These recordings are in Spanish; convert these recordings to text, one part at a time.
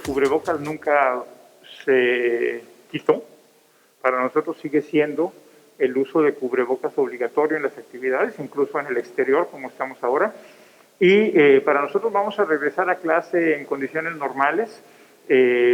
cubrebocas nunca se quitó. Para nosotros sigue siendo el uso de cubrebocas obligatorio en las actividades, incluso en el exterior, como estamos ahora. Y para nosotros vamos a regresar a clase en condiciones normales,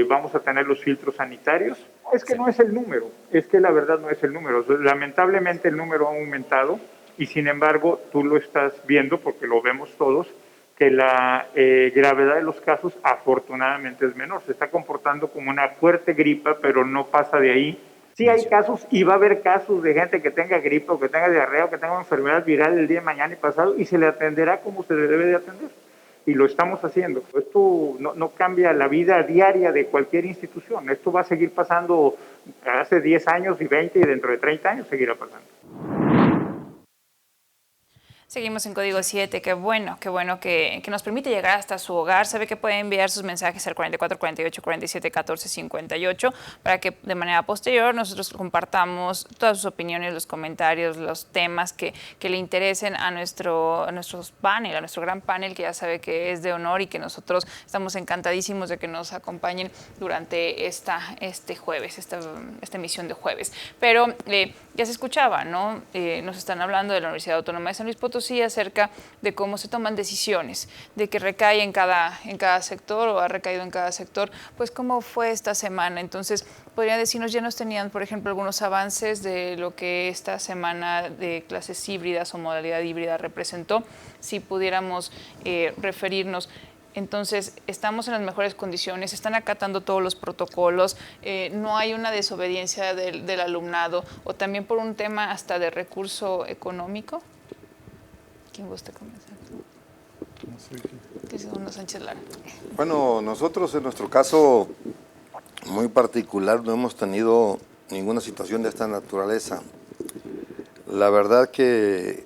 vamos a tener los filtros sanitarios. Es que no es el número, es que la verdad no es el número. Lamentablemente el número ha aumentado y sin embargo tú lo estás viendo porque lo vemos todos, que la gravedad de los casos afortunadamente es menor. Se está comportando como una fuerte gripa, pero no pasa de ahí. Sí hay casos y va a haber casos de gente que tenga gripa o que tenga diarrea o que tenga una enfermedad viral el día de mañana y pasado y se le atenderá como se le debe de atender. Y lo estamos haciendo. Esto no cambia la vida diaria de cualquier institución. Esto va a seguir pasando hace 10 años y 20 y dentro de 30 años seguirá pasando. Seguimos en Código 7, qué bueno que nos permite llegar hasta su hogar. Sabe que puede enviar sus mensajes al 44 48 47 14 58 para que de manera posterior nosotros compartamos todas sus opiniones, los comentarios, los temas que le interesen a nuestro panel, a nuestro gran panel que ya sabe que es de honor y que nosotros estamos encantadísimos de que nos acompañen durante esta emisión de jueves. Pero ya se escuchaba, ¿no? Nos están hablando de la Universidad Autónoma de San Luis Potosí acerca de cómo se toman decisiones, de que recae en cada sector o ha recaído en cada sector, pues cómo fue esta semana. Entonces, podría decirnos, ya nos tenían, por ejemplo, algunos avances de lo que esta semana de clases híbridas o modalidad híbrida representó, si pudiéramos referirnos. Entonces, estamos en las mejores condiciones, están acatando todos los protocolos, no hay una desobediencia del alumnado o también por un tema hasta de recurso económico. ¿Quién gusta comenzar? Segundo Sánchez Lara. Bueno, nosotros en nuestro caso muy particular no hemos tenido ninguna situación de esta naturaleza. La verdad que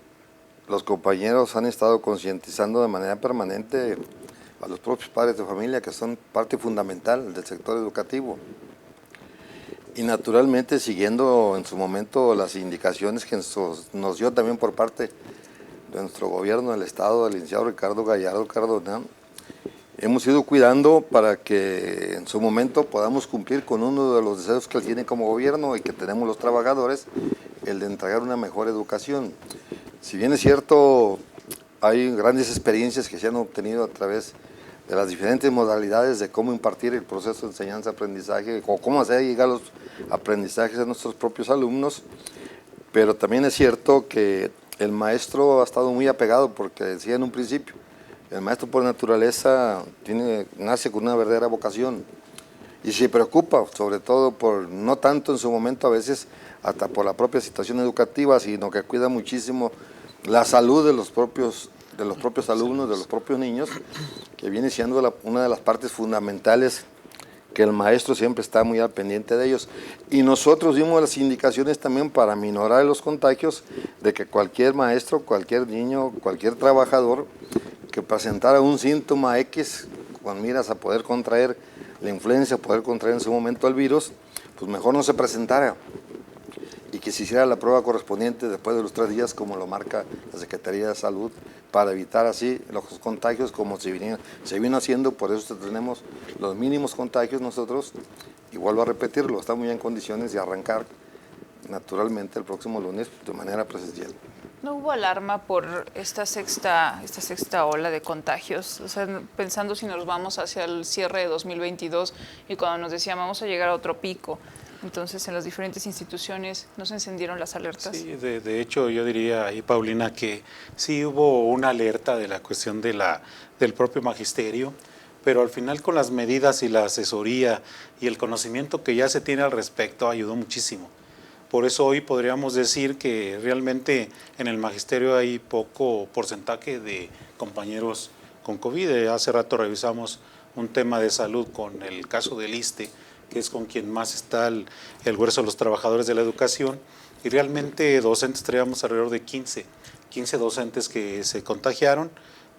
los compañeros han estado concientizando de manera permanente a los propios padres de familia que son parte fundamental del sector educativo y naturalmente siguiendo en su momento las indicaciones que nos dio también por parte de nuestro gobierno del estado, del licenciado Ricardo Gallardo Cardona. Hemos ido cuidando para que en su momento podamos cumplir con uno de los deseos que él tiene como gobierno y que tenemos los trabajadores, el de entregar una mejor educación. Si bien es cierto, hay grandes experiencias que se han obtenido a través de las diferentes modalidades de cómo impartir el proceso de enseñanza-aprendizaje o cómo hacer llegar los aprendizajes a nuestros propios alumnos, pero también es cierto que el maestro ha estado muy apegado porque decía en un principio, el maestro por naturaleza nace con una verdadera vocación y se preocupa sobre todo por, no tanto en su momento a veces, hasta por la propia situación educativa, sino que cuida muchísimo la salud de los propios alumnos, de los propios niños, que viene siendo una de las partes fundamentales que el maestro siempre está muy al pendiente de ellos. Y nosotros dimos las indicaciones también para minorar los contagios de que cualquier maestro, cualquier niño, cualquier trabajador que presentara un síntoma X con miras a poder contraer la influenza, poder contraer en su momento el virus, pues mejor no se presentara y que se hiciera la prueba correspondiente después de los 3 días como lo marca la Secretaría de Salud para evitar así los contagios como se vino haciendo. Por eso tenemos los mínimos contagios nosotros y vuelvo a repetirlo, estamos ya en condiciones de arrancar naturalmente el próximo lunes de manera presencial. ¿No hubo alarma por esta sexta ola de contagios? O sea, pensando si nos vamos hacia el cierre de 2022 y cuando nos decían vamos a llegar a otro pico, entonces en las diferentes instituciones no se encendieron las alertas. Sí, de hecho yo diría ahí, Paulina, que sí hubo una alerta de la cuestión del propio magisterio, pero al final con las medidas y la asesoría y el conocimiento que ya se tiene al respecto ayudó muchísimo. Por eso hoy podríamos decir que realmente en el magisterio hay poco porcentaje de compañeros con COVID. Hace rato revisamos un tema de salud con el caso del ISSSTE, que es con quien más está el grueso de los trabajadores de la educación, y realmente docentes traíamos alrededor de 15 docentes que se contagiaron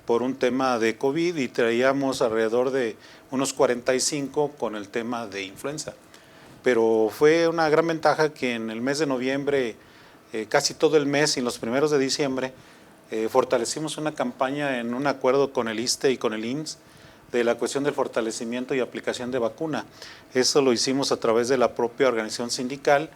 por un tema de COVID y traíamos alrededor de unos 45 con el tema de influenza. Pero fue una gran ventaja que en el mes de noviembre, casi todo el mes y en los primeros de diciembre, fortalecimos una campaña en un acuerdo con el ISSSTE y con el IMSS de la cuestión del fortalecimiento y aplicación de vacuna. Eso lo hicimos a través de la propia organización sindical,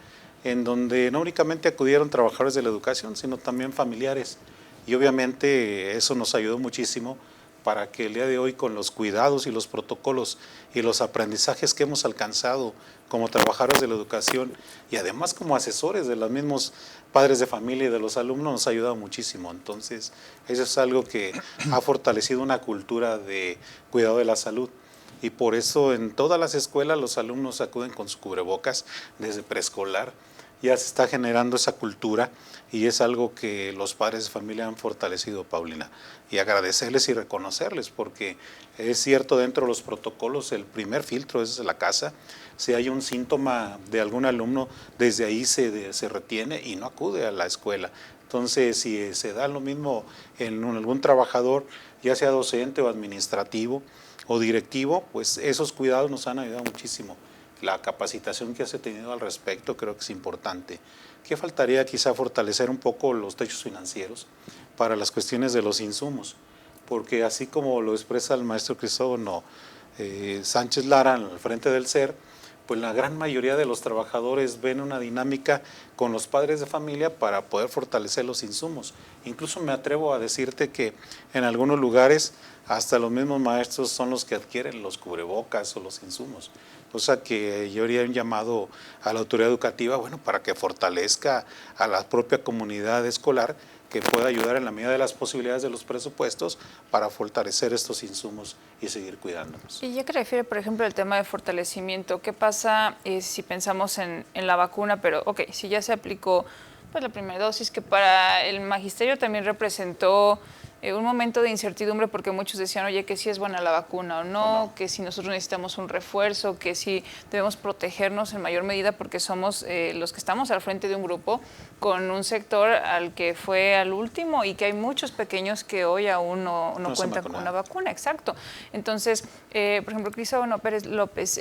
en donde no únicamente acudieron trabajadores de la educación, sino también familiares. Y obviamente eso nos ayudó muchísimo para que el día de hoy, con los cuidados y los protocolos y los aprendizajes que hemos alcanzado como trabajadores de la educación y además como asesores de los mismos padres de familia y de los alumnos, nos ha ayudado muchísimo. Entonces, eso es algo que ha fortalecido una cultura de cuidado de la salud. Y por eso en todas las escuelas los alumnos acuden con su cubrebocas desde preescolar. Ya se está generando esa cultura y es algo que los padres de familia han fortalecido, Paulina. Y agradecerles y reconocerles, porque es cierto, dentro de los protocolos el primer filtro es la casa. Si hay un síntoma de algún alumno, desde ahí se retiene y no acude a la escuela. Entonces, si se da lo mismo en algún trabajador, ya sea docente o administrativo o directivo, pues esos cuidados nos han ayudado muchísimo. La capacitación que se ha tenido al respecto creo que es importante. ¿Qué faltaría? Quizá fortalecer un poco los techos financieros para las cuestiones de los insumos, porque así como lo expresa el maestro Crisógono Sánchez Lara al frente del SER, pues la gran mayoría de los trabajadores ven una dinámica con los padres de familia para poder fortalecer los insumos. Incluso me atrevo a decirte que en algunos lugares hasta los mismos maestros son los que adquieren los cubrebocas o los insumos. O sea que yo haría un llamado a la autoridad educativa, bueno, para que fortalezca a la propia comunidad escolar, que pueda ayudar en la medida de las posibilidades de los presupuestos para fortalecer estos insumos y seguir cuidándonos. Y ya que refiere, por ejemplo, al tema de fortalecimiento, ¿qué pasa si pensamos en la vacuna? Pero, ok, si ya se aplicó pues la primera dosis, que para el magisterio también representó un momento de incertidumbre, porque muchos decían, oye, que si es buena la vacuna o no, que si nosotros necesitamos un refuerzo, que si debemos protegernos en mayor medida porque somos los que estamos al frente de un grupo con un sector al que fue al último y que hay muchos pequeños que hoy aún no cuentan con una vacuna. Exacto. Entonces, por ejemplo, Crisógono Pérez López,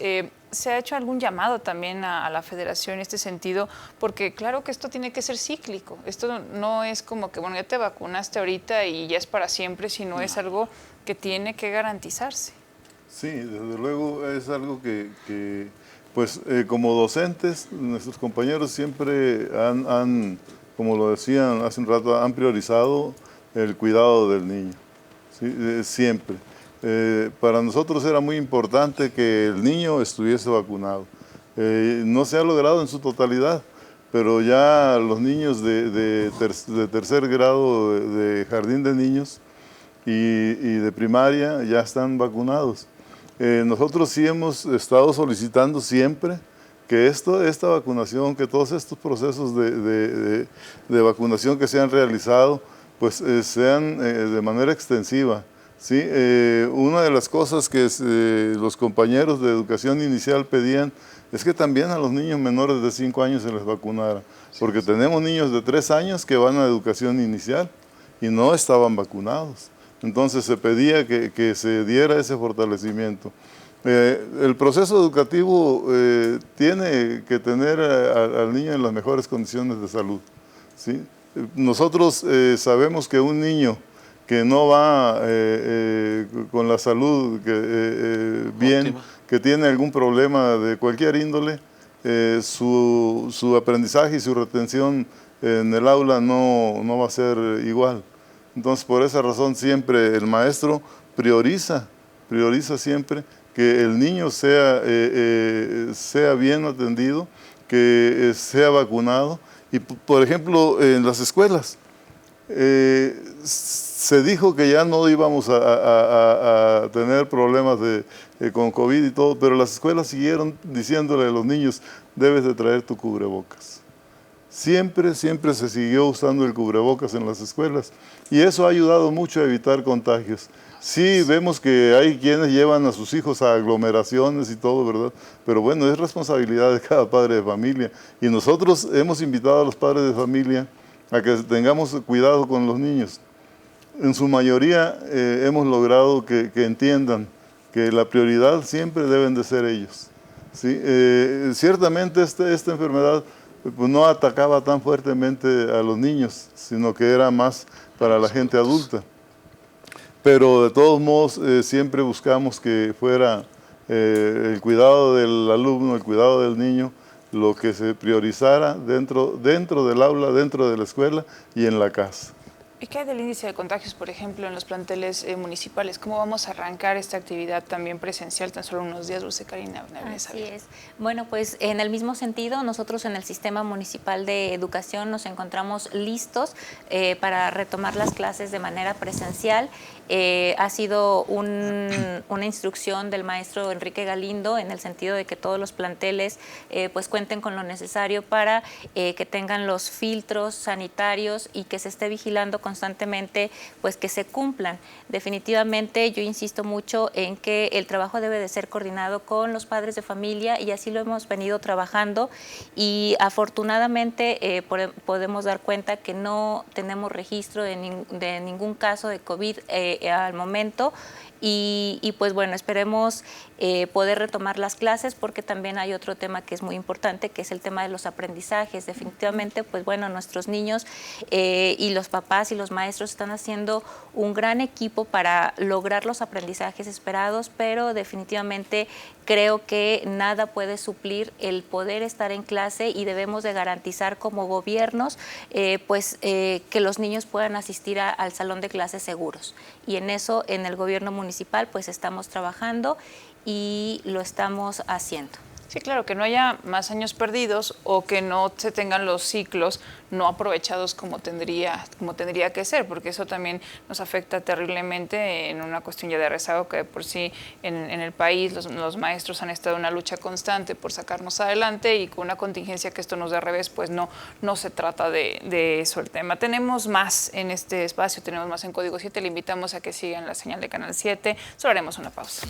¿se ha hecho algún llamado también a la federación en este sentido? Porque claro que esto tiene que ser cíclico. Esto no es como que, bueno, ya te vacunaste ahorita y ya es para siempre, sino es algo que tiene que garantizarse. Sí, desde luego es algo que pues como docentes, nuestros compañeros siempre han, como lo decían hace un rato, han priorizado el cuidado del niño, ¿sí? Siempre. Para nosotros era muy importante que el niño estuviese vacunado. No se ha logrado en su totalidad, pero ya los niños de tercer grado de jardín de niños y de primaria ya están vacunados. Nosotros sí hemos estado solicitando siempre que esta vacunación, que todos estos procesos de vacunación que se han realizado, pues sean de manera extensiva. Sí, una de las cosas que los compañeros de educación inicial pedían es que también a los niños menores de 5 años se les vacunara, porque tenemos niños de 3 años que van a educación inicial y no estaban vacunados. Entonces se pedía que se diera ese fortalecimiento. El proceso educativo tiene que tener al niño en las mejores condiciones de salud, ¿sí? Nosotros sabemos que un niño que no va con la salud bien, óptima, que tiene algún problema de cualquier índole, su aprendizaje y su retención en el aula no va a ser igual. Entonces, por esa razón siempre el maestro prioriza siempre que el niño sea bien atendido, que sea vacunado. Y, por ejemplo, en las escuelas, se dijo que ya no íbamos a tener problemas con COVID y todo, pero las escuelas siguieron diciéndole a los niños, debes de traer tu cubrebocas. Siempre se siguió usando el cubrebocas en las escuelas y eso ha ayudado mucho a evitar contagios. Sí, vemos que hay quienes llevan a sus hijos a aglomeraciones y todo, ¿verdad? Pero bueno, es responsabilidad de cada padre de familia y nosotros hemos invitado a los padres de familia a que tengamos cuidado con los niños. En su mayoría hemos logrado que entiendan que la prioridad siempre deben de ser ellos, ¿sí? Ciertamente esta enfermedad pues, no atacaba tan fuertemente a los niños, sino que era más para la gente adulta. pero de todos modos siempre buscamos que fuera el cuidado del alumno, el cuidado del niño, lo que se priorizara dentro del aula, dentro de la escuela y en la casa. ¿Y qué hay del índice de contagios, por ejemplo, en los planteles municipales? ¿Cómo vamos a arrancar esta actividad también presencial tan solo unos días, Dulce Karina? Así es. Bueno, pues en el mismo sentido, nosotros en el Sistema Municipal de Educación nos encontramos listos para retomar las clases de manera presencial. Ha sido una instrucción del maestro Enrique Galindo en el sentido de que todos los planteles pues cuenten con lo necesario para que tengan los filtros sanitarios y que se esté vigilando constantemente pues que se cumplan. Definitivamente yo insisto mucho en que el trabajo debe de ser coordinado con los padres de familia y así lo hemos venido trabajando y afortunadamente podemos dar cuenta que no tenemos registro de ningún caso de COVID al momento y pues bueno, esperemos poder retomar las clases porque también hay otro tema que es muy importante, que es el tema de los aprendizajes. Definitivamente, pues bueno, nuestros niños y los papás y los maestros están haciendo un gran equipo para lograr los aprendizajes esperados, pero definitivamente creo que nada puede suplir el poder estar en clase y debemos de garantizar como gobiernos que los niños puedan asistir al salón de clases seguros. Y en eso, en el gobierno municipal, pues estamos trabajando y lo estamos haciendo. Sí, claro, que no haya más años perdidos o que no se tengan los ciclos no aprovechados como tendría que ser, porque eso también nos afecta terriblemente en una cuestión ya de rezago que de por sí en el país los maestros han estado en una lucha constante por sacarnos adelante y con una contingencia que esto nos dé revés, pues no se trata de eso el tema. Tenemos más en este espacio, tenemos más en Código 7, le invitamos a que sigan la señal de Canal 7, solo haremos una pausa.